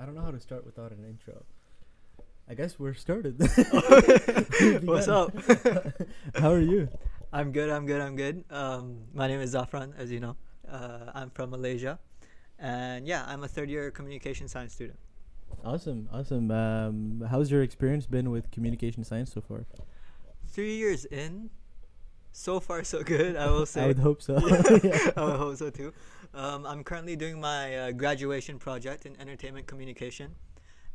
I don't know how to start without an intro. I guess we're started. What's up? How are you? I'm good. My name is Zafran, as you know. I'm from Malaysia, and yeah, I'm a third-year communication science student. Awesome. How's your experience been with communication science so far? 3 years in, so far so good. I will say. I would hope so. Yeah, I would hope so too. I'm currently doing my graduation project in entertainment communication,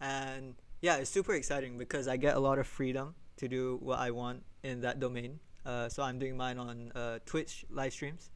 and yeah, it's super exciting because I get a lot of freedom to do what I want in that domain. So I'm doing mine on Twitch live streams,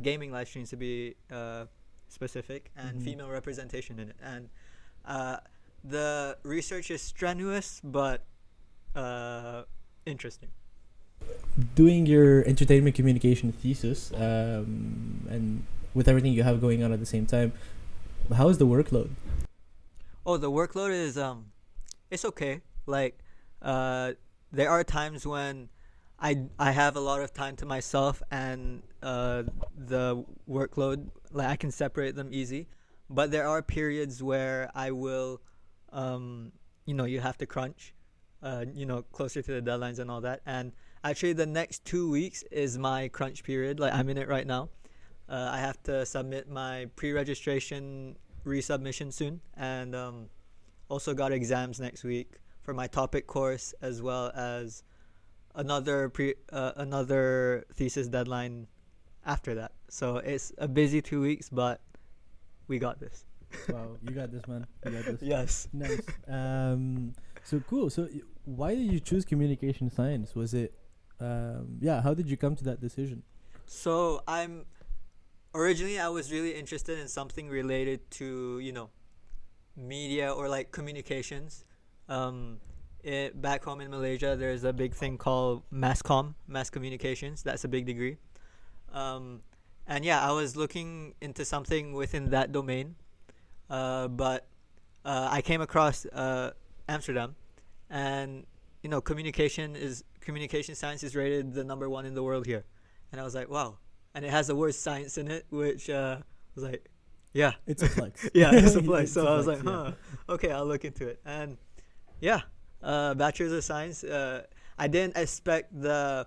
gaming live streams to be specific, and female representation in it. And the research is strenuous but interesting. Doing your entertainment communication thesis, and with everything you have going on at the same time, how is the workload? Oh, the workload is it's okay. Like, there are times when I have a lot of time to myself, and the workload, like, I can separate them easy. But there are periods where I will, you have to crunch, closer to the deadlines and all that. And actually, the next 2 weeks is my crunch period. Like, I'm in it right now. I have to submit my pre-registration resubmission soon, and also got exams next week for my topic course, as well as another thesis deadline after that. So it's a busy 2 weeks, but we got this. Wow, you got this, man. You got this. Yes. Nice. So cool. So why did you choose communication science? Was it, how did you come to that decision? So originally I was really interested in something related to, media or like communications. Back home in Malaysia, there's a big thing called mass communications. That's a big degree. And yeah, I was looking into something within that domain. But I came across Amsterdam, and communication science is rated the number 1 in the world here, and I was like, wow, and it has the word science in it, which was like, yeah, it's a flex. Yeah, it's a flex. So I was like, okay, I'll look into it, and yeah, bachelor's of science. I didn't expect the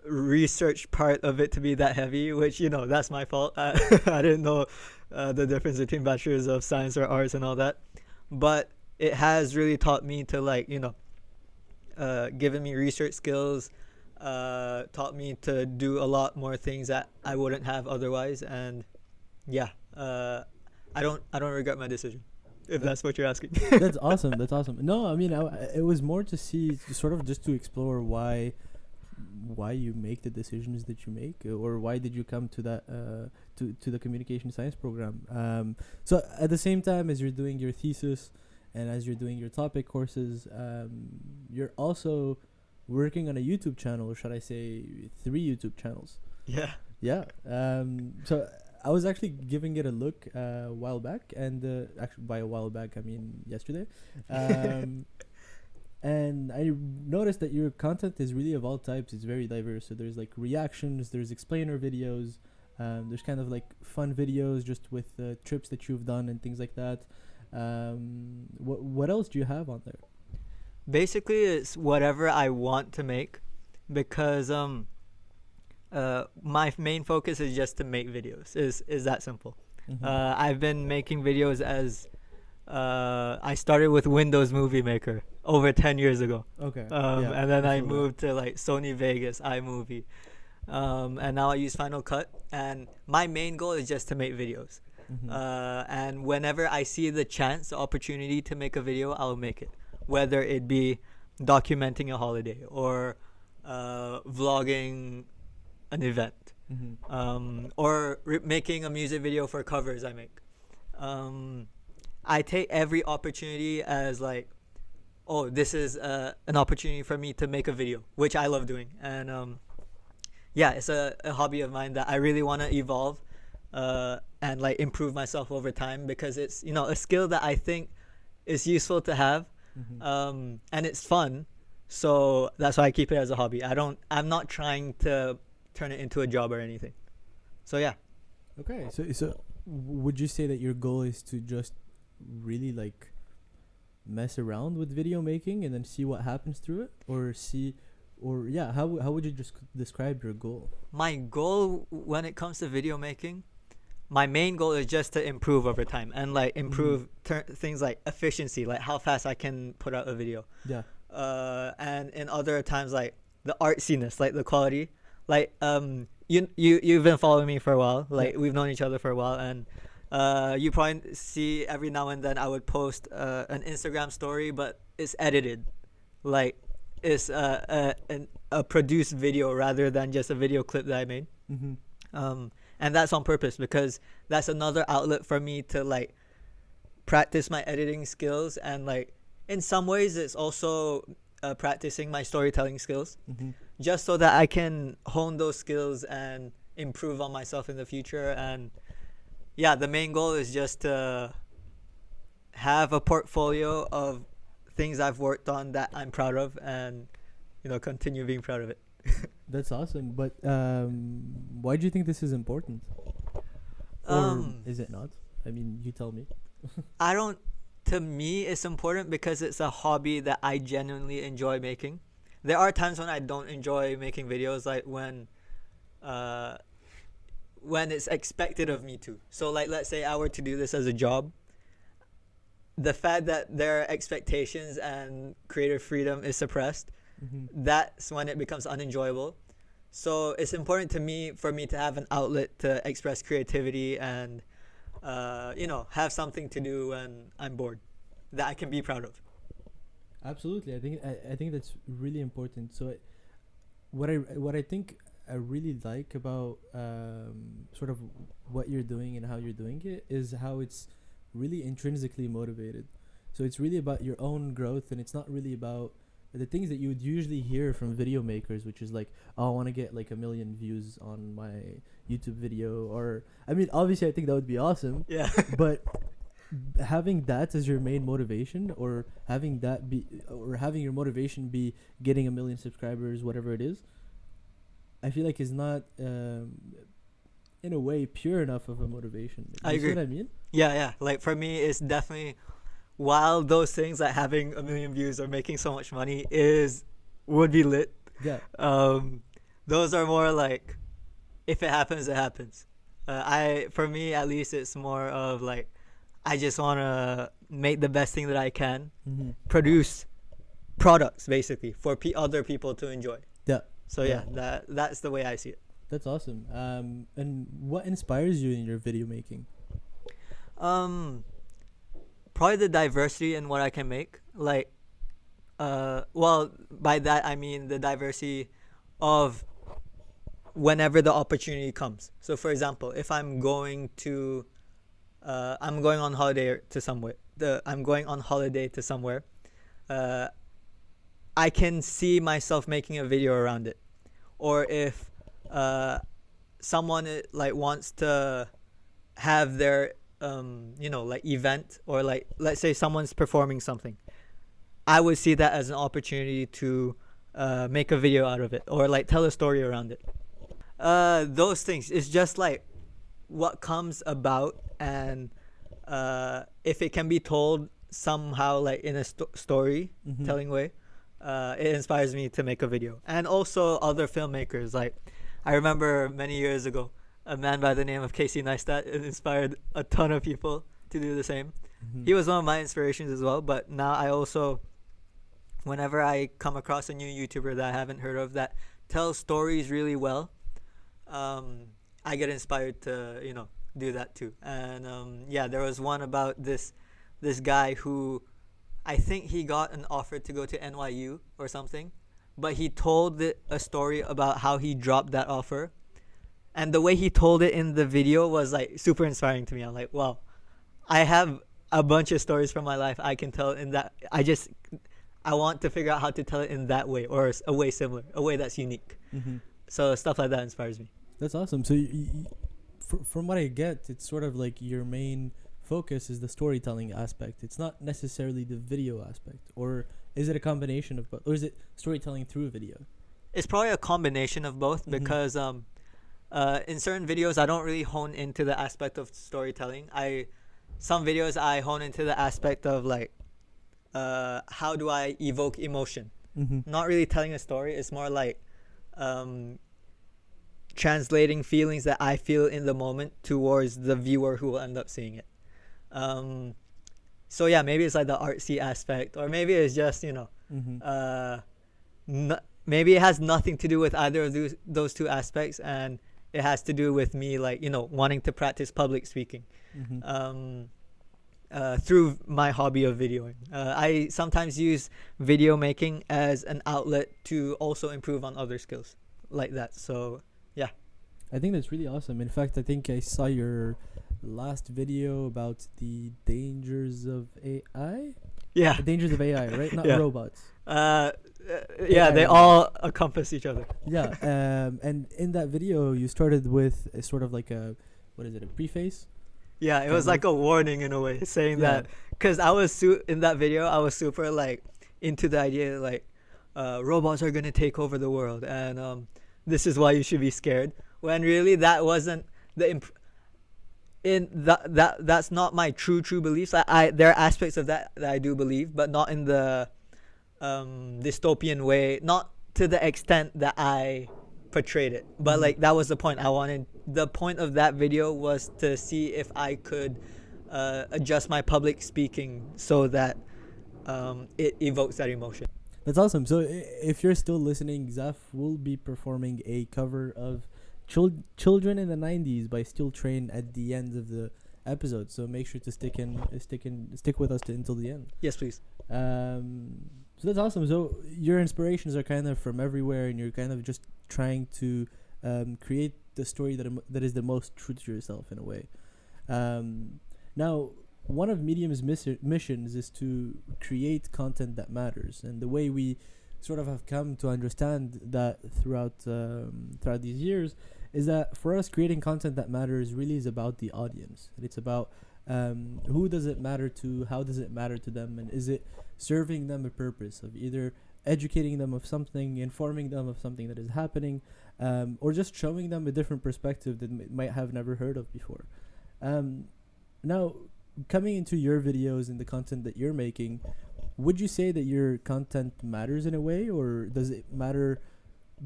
research part of it to be that heavy, which that's my fault. I didn't know the difference between bachelor's of science or arts and all that, but it has really taught me to, like, given me research skills, taught me to do a lot more things that I wouldn't have otherwise. And yeah, I don't regret my decision, if that's what you're asking. That's awesome. No, I mean, it was more to see, sort of just to explore why you make the decisions that you make, or why did you come to that to the communication science program. So at the same time as you're doing your thesis and as you're doing your topic courses, you're also working on a YouTube channel, or should I say 3 YouTube channels. Yeah. So I was actually giving it a look a while back, and actually by a while back I mean yesterday. And I noticed that your content is really of all types. It's very diverse. So there's like reactions, there's explainer videos, there's kind of like fun videos just with trips that you've done and things like that. What else do you have on there? Basically, it's whatever I want to make, because my main focus is just to make videos. Is that simple. I've been making videos as I started with Windows Movie Maker over 10 years ago. Okay. And then I moved to like Sony Vegas, iMovie. And now I use Final Cut. And my main goal is just to make videos. And whenever I see the chance, the opportunity to make a video, I'll make it. Whether it be documenting a holiday or vlogging an event, or making a music video for covers I make. I take every opportunity as like, oh, this is an opportunity for me to make a video, which I love doing. And it's a hobby of mine that I really want to evolve and like improve myself over time, because it's a skill that I think is useful to have, and it's fun. So that's why I keep it as a hobby. I'm not trying to turn it into a job or anything. So yeah. Okay, so would you say that your goal is to just really like mess around with video making and then see what happens through it, or see, or yeah, how would you just describe your goal? My goal when it comes to video making, my main goal is just to improve over time and like improve things like efficiency, like how fast I can put out a video. Yeah. And in other times, like the artsiness, like the quality, like you've been following me for a while, like we've known each other for a while, and you probably see every now and then I would post an Instagram story, but it's edited, like it's a produced video rather than just a video clip that I made. And that's on purpose because that's another outlet for me to like practice my editing skills, and like in some ways it's also practicing my storytelling skills, just so that I can hone those skills and improve on myself in the future. And yeah, the main goal is just to have a portfolio of things I've worked on that I'm proud of, and continue being proud of it. That's awesome. But why do you think this is important? Or is it not? I mean, you tell me. To me, it's important because it's a hobby that I genuinely enjoy making. There are times when I don't enjoy making videos, like when it's expected of me to. So like, let's say I were to do this as a job. The fact that their expectations and creative freedom is suppressed, that's when it becomes unenjoyable. So it's important to me for me to have an outlet to express creativity and have something to do when I'm bored that I can be proud of. Absolutely. I think that's really important. So what I think I really like about sort of what you're doing and how you're doing it is how it's really intrinsically motivated. So it's really about your own growth, and it's not really about the things that you would usually hear from video makers, which is like, oh, I want to get like 1 million views on my YouTube video. Or I mean, obviously I think that would be awesome. Yeah. But having that as your main motivation, or having your motivation be getting 1 million subscribers, whatever it is, I feel like is not in a way pure enough of a motivation. I agree. See what I mean? Yeah. Like for me, it's definitely, while those things like having 1 million views or making so much money would be lit. Yeah. Those are more like, if it happens, it happens. For me at least, it's more of like, I just want to make the best thing that I can, produce products basically for other people to enjoy. Yeah. So yeah, that's the way I see it. That's awesome. And what inspires you in your video making? Probably the diversity in what I can make. Like, well, by that I mean the diversity of whenever the opportunity comes. So for example, if I'm going on holiday to somewhere, I can see myself making a video around it. Or if someone like wants to have their like event, or like let's say someone's performing something, I would see that as an opportunity to make a video out of it, or like tell a story around it. Those things, it's just like what comes about, and if it can be told somehow, like in a story telling way, it inspires me to make a video. And also other filmmakers, like I remember many years ago, a man by the name of Casey Neistat inspired a ton of people to do the same. He was one of my inspirations as well. But now I also, whenever I come across a new YouTuber that I haven't heard of that tells stories really well, I get inspired to do that too. And there was one about this guy who, I think he got an offer to go to NYU or something, but he told a story about how he dropped that offer. And the way he told it in the video was like super inspiring to me. I'm like, wow, I have a bunch of stories from my life I can tell in that. I want to figure out how to tell it in that way, or a way similar, a way that's unique. So stuff like that inspires me. That's awesome. So from what I get, it's sort of like your main focus is the storytelling aspect. It's not necessarily the video aspect. Or is it a combination of both? Or is it storytelling through video? It's probably a combination of both, because in certain videos I don't really hone into the aspect of storytelling. some videos I hone into the aspect of like how do I evoke emotion. Not really telling a story. It's more like translating feelings that I feel in the moment towards the viewer who will end up seeing it. So yeah, maybe it's like the artsy aspect, or maybe it's just, you know, maybe it has nothing to do with either of those two aspects, and it has to do with me, like, you know, wanting to practice public speaking through my hobby of videoing. I sometimes use video making as an outlet to also improve on other skills like that. So yeah, I think that's really awesome. In fact, I think I saw your last video about the dangers of AI. Yeah, The dangers of AI, right? Not Yeah. robots. yeah, AI they robots. all encompass each other. Yeah. And in that video, you started with a sort of like a, what is it, a preface? Yeah, it was like a warning in a way, saying Yeah. that, because I was in that video, I was super like into the idea like robots are gonna take over the world, and this is why you should be scared. When really that wasn't the that's not my true beliefs. There are aspects of that I do believe, but not in the dystopian way, not to the extent that I portrayed it. But like that was the point. The point of that video was to see if I could adjust my public speaking so that it evokes that emotion. That's awesome. So if you're still listening, Zaf will be performing a cover of Children in the 90s by Steel Train at the end of the episode. So make sure to stick with us until the end. Yes, please. So that's awesome. So your inspirations are kind of from everywhere, and you're kind of just trying to create the story that is the most true to yourself in a way. Now, one of Medium's missions is to create content that matters, and the way we sort of have come to understand that throughout these years is that for us, creating content that matters really is about the audience. And it's about who does it matter to, how does it matter to them, and is it serving them a purpose of either educating them of something, informing them of something that is happening, or just showing them a different perspective that might have never heard of before. Now, coming into your videos and the content that you're making, would you say that your content matters in a way, or does it matter?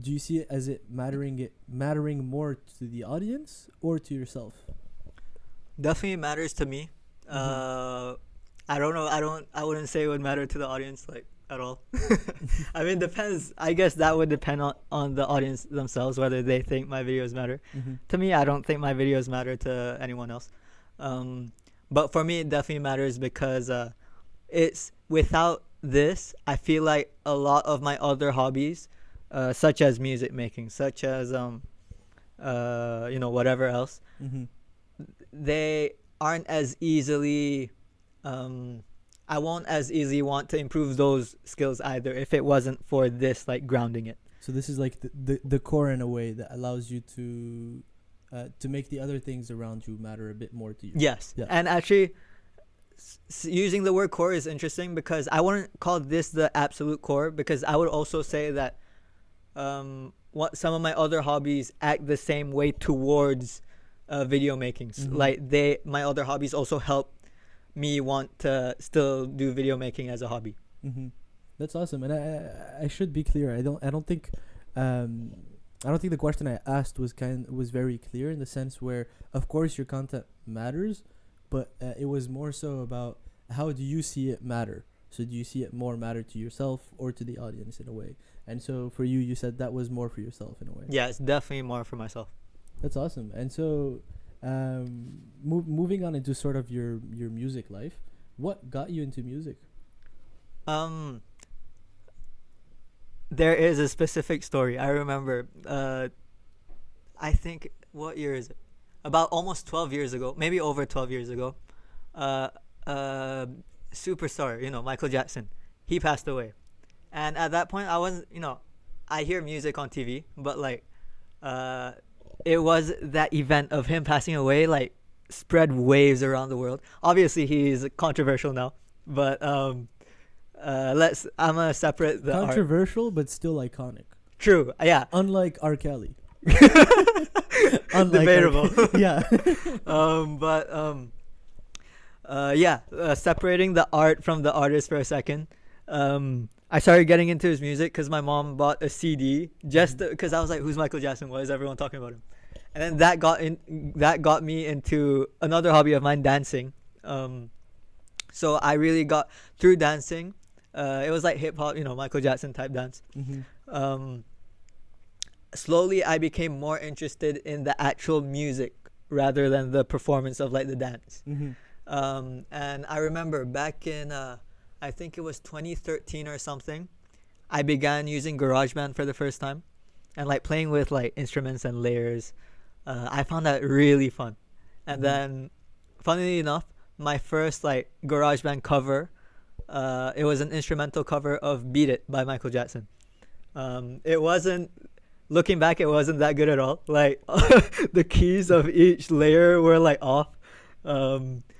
Do you see it as mattering more to the audience or to yourself? Definitely matters to me. I don't know. I wouldn't say it would matter to the audience like at all. I mean, depends. I guess that would depend on the audience themselves, whether they think my videos matter. To me, I don't think my videos matter to anyone else. But for me, it definitely matters because it's without this, I feel like a lot of my other hobbies, such as music making, such as whatever else, they aren't as easily. I won't as easily want to improve those skills either if it wasn't for this, like, grounding it. So this is like the core in a way that allows you to make the other things around you matter a bit more to you. Yes. Yeah. And actually, using the word core is interesting because I wouldn't call this the absolute core, because I would also say that what some of my other hobbies act the same way towards video making. Like my other hobbies also help me want to still do video making as a hobby. That's awesome. And I should be clear. I don't think the question I asked was very clear, in the sense where, of course, your content matters, but it was more so about how do you see it matter. So do you see it more matter to yourself or to the audience in a way? And so for you, you said that was more for yourself in a way. Yeah, it's definitely more for myself. That's awesome. And so moving on into sort of your music life, what got you into music? There is a specific story. I remember, I think, what year is it? About almost 12 years ago, maybe over 12 years ago, superstar, Michael Jackson, he passed away. And at that point, I wasn't, I hear music on TV, but like, it was that event of him passing away, like, spread waves around the world. Obviously, he's controversial now, but I'm gonna separate the controversial, but still iconic. True, yeah. Unlike R. Kelly. Debatable. Yeah. Separating the art from the artist for a second. I started getting into his music because my mom bought a CD just because I was like, "Who's Michael Jackson? Why is everyone talking about him?" And then that got me into another hobby of mine, dancing. So I really got through dancing. It was like hip hop, Michael Jackson type dance. Slowly, I became more interested in the actual music rather than the performance of like the dance. And I remember back in, I think it was 2013 or something, I began using GarageBand for the first time and like playing with like instruments and layers. I found that really fun. And then, funnily enough, my first like GarageBand cover, it was an instrumental cover of "Beat It" by Michael Jackson. It wasn't. Looking back, it wasn't that good at all. Like the keys of each layer were like off.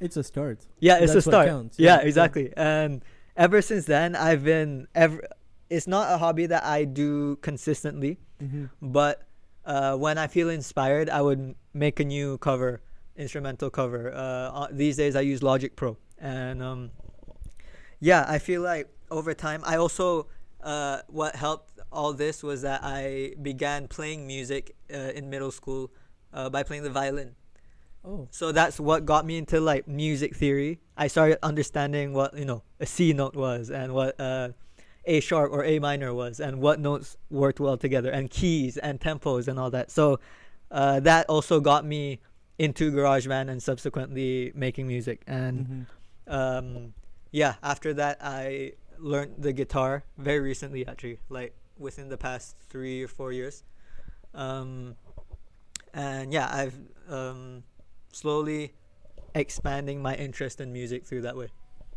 It's a start. Yeah, it's That's a what start. counts. Yeah, exactly. And ever since then, I've been it's not a hobby that I do consistently, but when I feel inspired, I would make a new cover, instrumental cover. These days, I use Logic Pro, and I feel like over time, I also what helped all this was that I began playing music in middle school by playing the violin. Oh. So that's what got me into like music theory. I started understanding what a C note was and what A sharp or A minor was and what notes worked well together and keys and tempos and all that. So that also got me into GarageBand and subsequently making music. And after that I learned the guitar very recently, actually, like within the past 3 or 4 years. I've slowly expanding my interest in music through that way.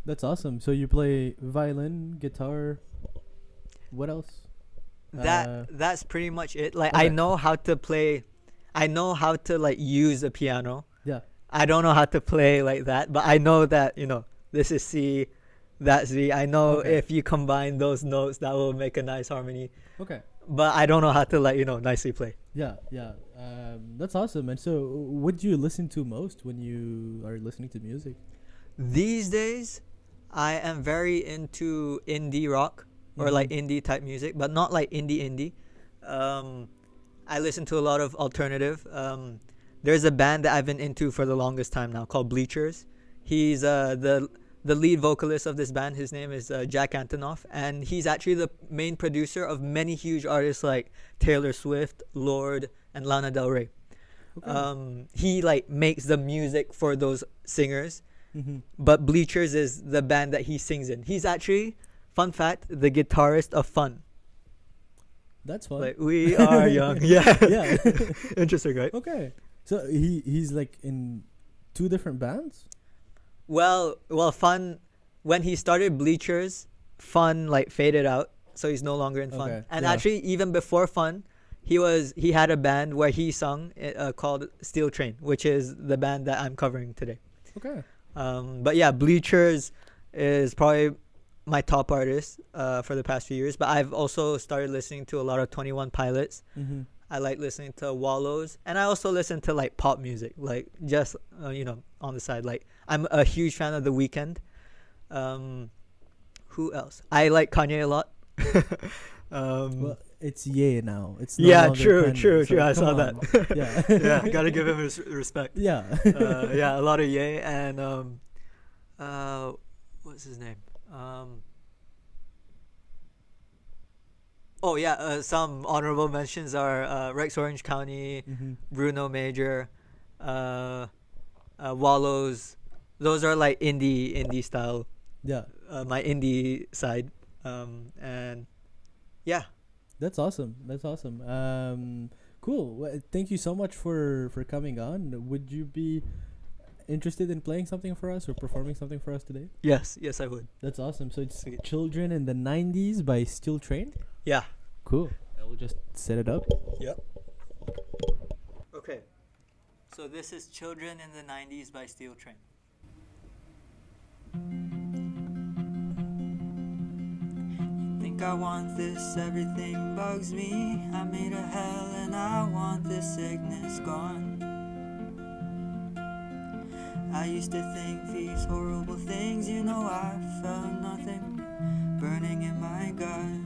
That's awesome. So you play violin, guitar. What else? That's pretty much it. Like Okay. I know how to play. I know how to like use a piano. Yeah. I don't know how to play like that, but I know that this is C, that's Z. I know Okay. if you combine those notes, that will make a nice harmony. Okay. But I don't know how to like nicely play. Yeah. Yeah. That's awesome. And so, what do you listen to most when you are listening to music? These days, I am very into indie rock or like indie type music, but not like indie. I listen to a lot of alternative. There's a band that I've been into for the longest time now called Bleachers. He's the lead vocalist of this band. His name is Jack Antonoff, and he's actually the main producer of many huge artists like Taylor Swift, Lorde, and Lana Del Rey. Okay. He like makes the music for those singers, but Bleachers is the band that he sings in. He's actually, fun fact, the guitarist of Fun. That's fun. Like, we are young. Yeah. Yeah. Interesting, right? Okay. So he's like in 2 different bands? Well, Fun, when he started Bleachers, Fun like faded out, so he's no longer in Fun. Okay, And yeah. actually, even before Fun, he had a band where he sung called Steel Train, which is the band that I'm covering today. Okay. But yeah, Bleachers is probably my top artist for the past few years. But I've also started listening to a lot of 21 Pilots. I like listening to Wallows, and I also listen to like pop music, like just on the side. Like I'm a huge fan of The Weeknd. Who else? I like Kanye a lot. Well, it's Ye now. It's no Yeah, longer true, Kanye, true, so true. I come saw on. that. Yeah. Yeah, gotta give him his respect. Yeah. Yeah, a lot of Ye and what's his name? Some honorable mentions are Rex Orange County, Bruno Major, Wallows. Those are like indie style. Yeah. My indie side, and yeah. That's awesome. That's awesome. Cool. Well, thank you so much for coming on. Would you be interested in playing something for us or performing something for us today? Yes, I would. That's awesome. So it's Sweet. Children in the 90s by Steel Train. Yeah. Cool. I will just set it up. Yep. Okay. So this is Children in the 90s by Steel Train. Think I want this, everything bugs me. I made a hell and I want this sickness gone. I used to think these horrible things, you know I felt nothing burning in my gut.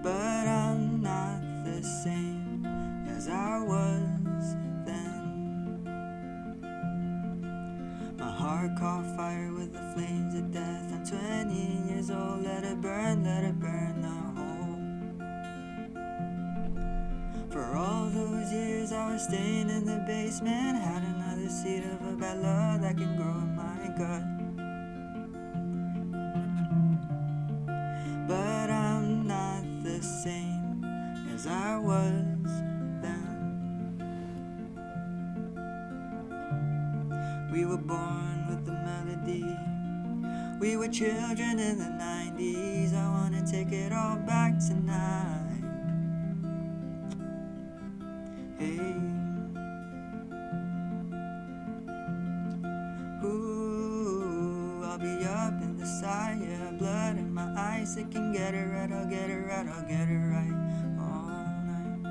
But I'm not the same as I was then. My heart caught fire with the flames of death. I'm 20 years old, let it burn the hole. For all those years I was staying in the basement, had another seed of a bad love that can grow in my gut. But I'm not the same as I was then. We were born with the melody. We were children in the 90s. I wanna take it all back tonight. Hey. Ooh, I'll be up in the sky, yeah, blood in my eyes. I can get it right, I'll get it right, I'll get it right all night.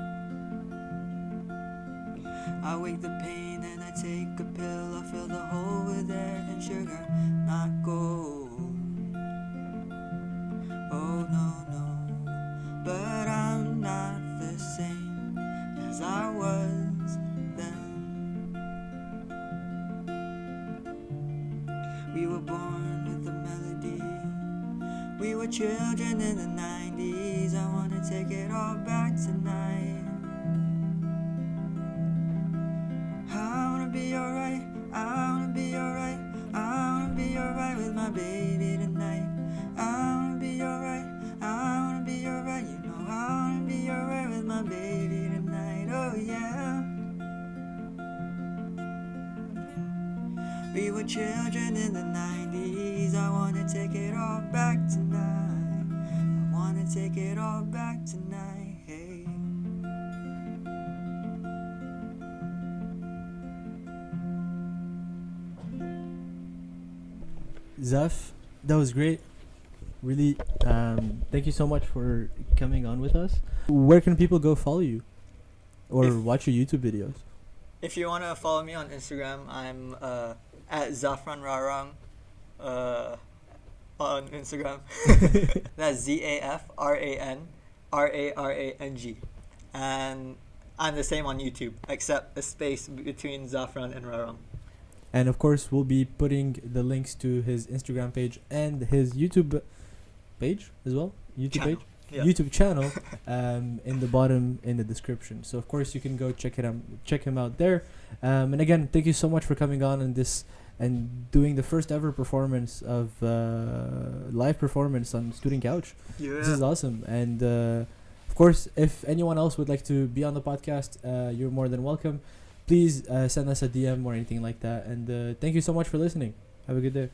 I wake the pain and I take a pill. I fill the hole with air and sugar, not gold. Oh no, no, but I'm not the same as I was then. We were born with the melody. We were children in the 90s. I wanna take it all back tonight. I wanna be alright, I wanna be alright, I wanna be alright with my baby tonight. I wanna be alright, I wanna be alright, you know I wanna be alright with my baby tonight, oh yeah. We were children in the 90s. I wanna take it all back tonight. I wanna take it all back tonight, hey. Zaf, that was great. Really, thank you so much for coming on with us. Where can people go follow you or watch your YouTube videos? If you want to follow me on Instagram, I'm at Zafran Rarang on Instagram. That's ZAFRANRARANG. And I'm the same on YouTube, except a space between Zafran and Rarang. And of course, we'll be putting the links to his Instagram page and his YouTube page as well. YouTube channel in the bottom in the description. So of course you can go check him out there. And again, thank you so much for coming on this and doing the first ever performance of live performance on Student Couch. Yeah. This is awesome. And of course, if anyone else would like to be on the podcast, you're more than welcome. Please send us a DM or anything like that. And thank you so much for listening. Have a good day.